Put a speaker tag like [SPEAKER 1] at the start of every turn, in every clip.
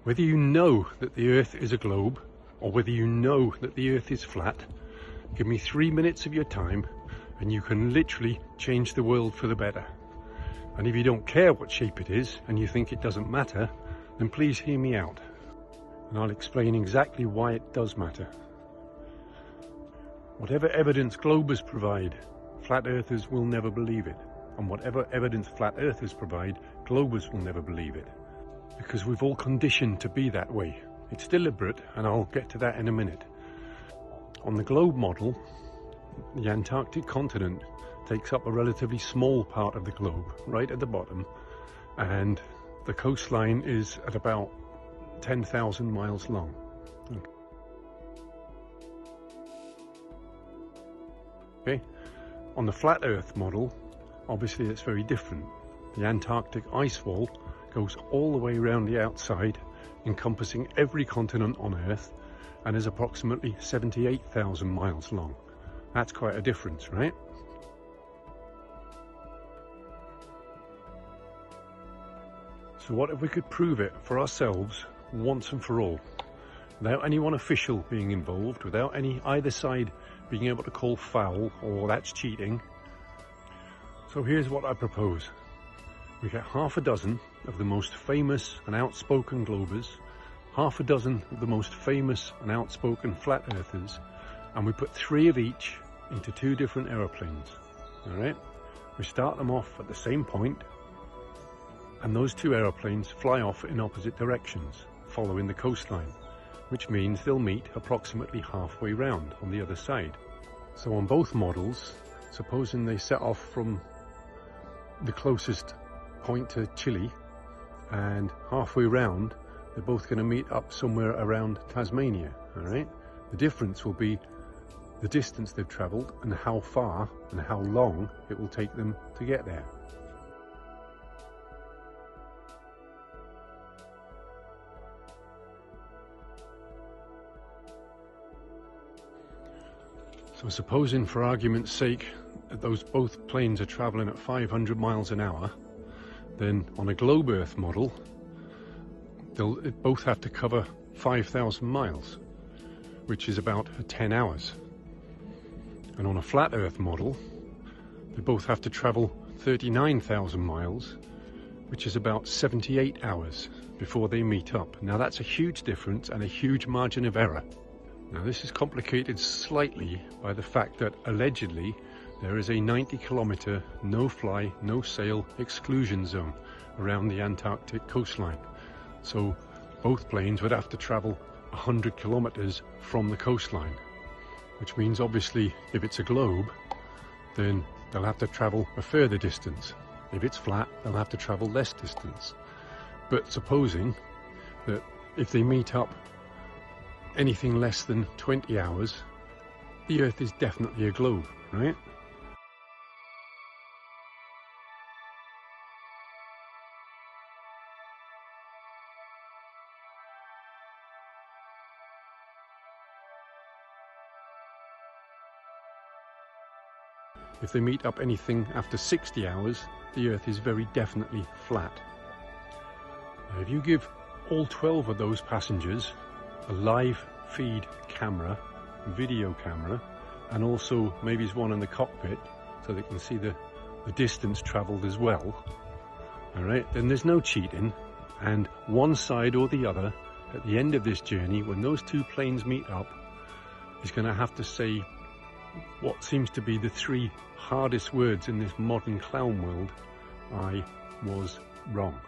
[SPEAKER 1] Whether you know that the Earth is a globe or whether you know that the Earth is flat, give me 3 minutes of your time and you can literally change the world for the better. And if you don't care what shape it is and you think it doesn't matter, then please hear me out. And I'll explain exactly why it does matter. Whatever evidence globers provide, flat earthers will never believe it. And whatever evidence flat earthers provide, globers will never believe it. Because we've all conditioned to be that way. It's deliberate, and I'll get to that in a minute. On the globe model, the Antarctic continent takes up a relatively small part of the globe, right at the bottom, and the coastline is at about 10,000 miles long. Okay. On the flat Earth model, obviously it's very different. The Antarctic ice wall goes all the way around the outside, encompassing every continent on Earth, and is approximately 78,000 miles long. That's quite a difference, right? So what if we could prove it for ourselves once and for all, without anyone official being involved, without either side being able to call foul or that's cheating? So here's what I propose. We get half a dozen of the most famous and outspoken globers, half a dozen of the most famous and outspoken flat earthers, and we put 3 of each into 2 different aeroplanes. All right, we start them off at the same point, and those 2 aeroplanes fly off in opposite directions, following the coastline, which means they'll meet approximately halfway round on the other side. So on both models, supposing they set off from the closest point to Chile, and halfway round they're both going to meet up somewhere around Tasmania. All right, the difference will be the distance they've traveled and how far and how long it will take them to get there. So supposing, for argument's sake, that those both planes are traveling at 500 miles an hour, then on a globe Earth model, they'll both have to cover 5,000 miles, which is about 10 hours. And on a flat Earth model, they both have to travel 39,000 miles, which is about 78 hours before they meet up. Now that's a huge difference and a huge margin of error. Now this is complicated slightly by the fact that allegedly there is a 90-kilometer no-fly, no-sail exclusion zone around the Antarctic coastline. So both planes would have to travel 100 kilometers from the coastline, which means obviously if it's a globe, then they'll have to travel a further distance. If it's flat, they'll have to travel less distance. But supposing that if they meet up anything less than 20 hours, the Earth is definitely a globe, right? If they meet up anything after 60 hours, the Earth is very definitely flat. Now, if you give all 12 of those passengers a live feed camera, video camera, and also maybe one in the cockpit so they can see the distance traveled as well, all right, then there's no cheating, and one side or the other at the end of this journey, when those 2 planes meet up, is going to have to say what seems to be the 3 hardest words in this modern clown world: I was wrong.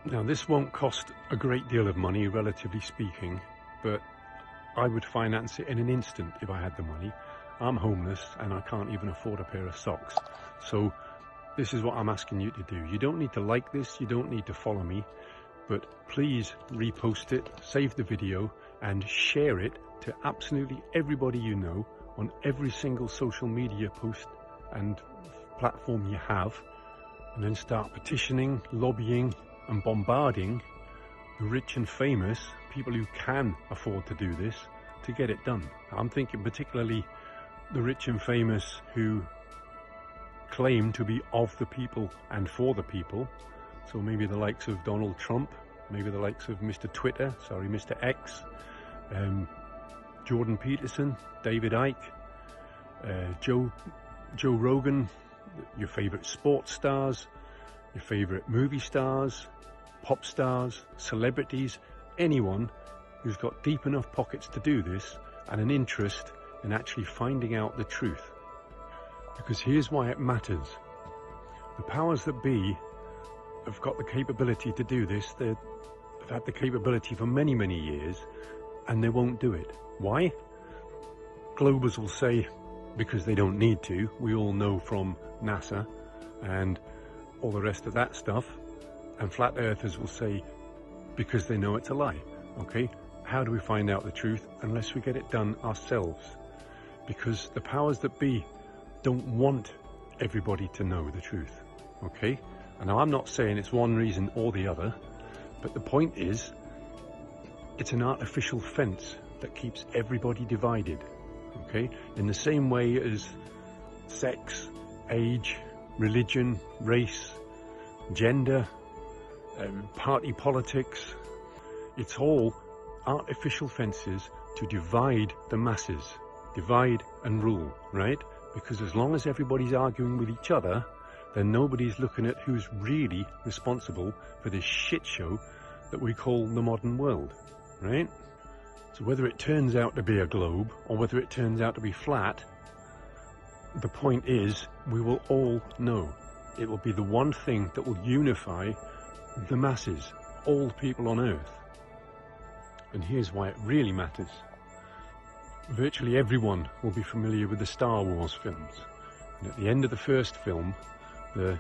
[SPEAKER 1] Now this won't cost a great deal of money, relatively speaking, but I would finance it in an instant if I had the money. I'm homeless and I can't even afford a pair of socks. So this is what I'm asking you to do. You don't need to like this, you don't need to follow me, but please repost it, save the video, and share it to absolutely everybody you know on every single social media post and platform you have, and then start petitioning, lobbying, and bombarding the rich and famous, people who can afford to do this, to get it done. I'm thinking particularly the rich and famous who claim to be of the people and for the people. So maybe the likes of Donald Trump, maybe the likes of Mr. Twitter, sorry, Mr. X, Jordan Peterson, David Icke, Joe Rogan, your favourite sports stars, your favourite movie stars, pop stars, celebrities, anyone who's got deep enough pockets to do this and an interest in actually finding out the truth. Because here's why it matters. The powers that be have got the capability to do this. They've had the capability for many, many years, and they won't do it. Why? Globers will say, because they don't need to. We all know from NASA and all the rest of that stuff. And flat earthers will say, because they know it's a lie. Okay? How do we find out the truth unless we get it done ourselves? Because the powers that be don't want everybody to know the truth. Okay? And I'm not saying it's one reason or the other, but the point is, it's an artificial fence that keeps everybody divided. Okay? In the same way as sex, age, religion, race, gender, party politics, it's all artificial fences to divide the masses, divide and rule, right? Because as long as everybody's arguing with each other, then nobody's looking at who's really responsible for this shit show that we call the modern world, right? So whether it turns out to be a globe or whether it turns out to be flat, the point is we will all know. It will be the one thing that will unify the masses, all the people on Earth. And here's why it really matters. Virtually everyone will be familiar with the Star Wars films. And at the end of the first film, the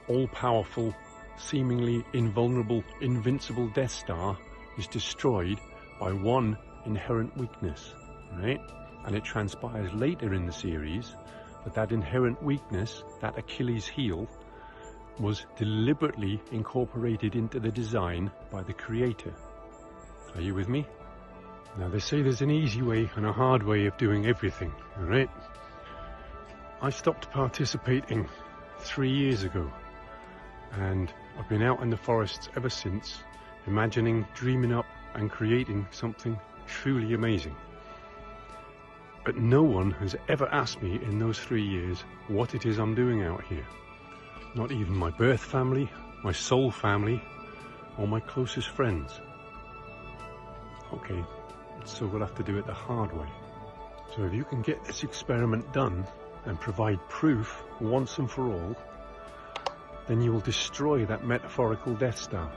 [SPEAKER 1] all-powerful, seemingly invulnerable, invincible Death Star is destroyed by one inherent weakness, right? And it transpires later in the series that that inherent weakness, that Achilles heel, was deliberately incorporated into the design by the creator. Are you with me? Now they say there's an easy way and a hard way of doing everything, alright? I stopped participating 3 years ago, and I've been out in the forests ever since, imagining, dreaming up and creating something truly amazing. But no one has ever asked me in those 3 years what it is I'm doing out here. Not even my birth family, my soul family, or my closest friends. Okay, so we'll have to do it the hard way. So if you can get this experiment done and provide proof once and for all, then you will destroy that metaphorical Death Star.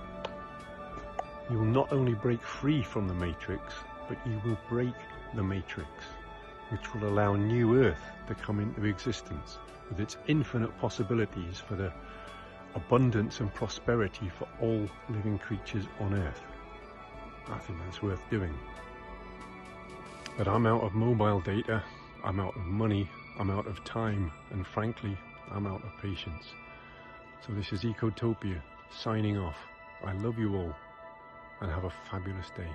[SPEAKER 1] You will not only break free from the Matrix, but you will break the Matrix, which will allow new Earth to come into existence with its infinite possibilities for the abundance and prosperity for all living creatures on Earth. I think that's worth doing. But I'm out of mobile data, I'm out of money, I'm out of time, and frankly, I'm out of patience. So this is Ecotopia, signing off. I love you all, and have a fabulous day.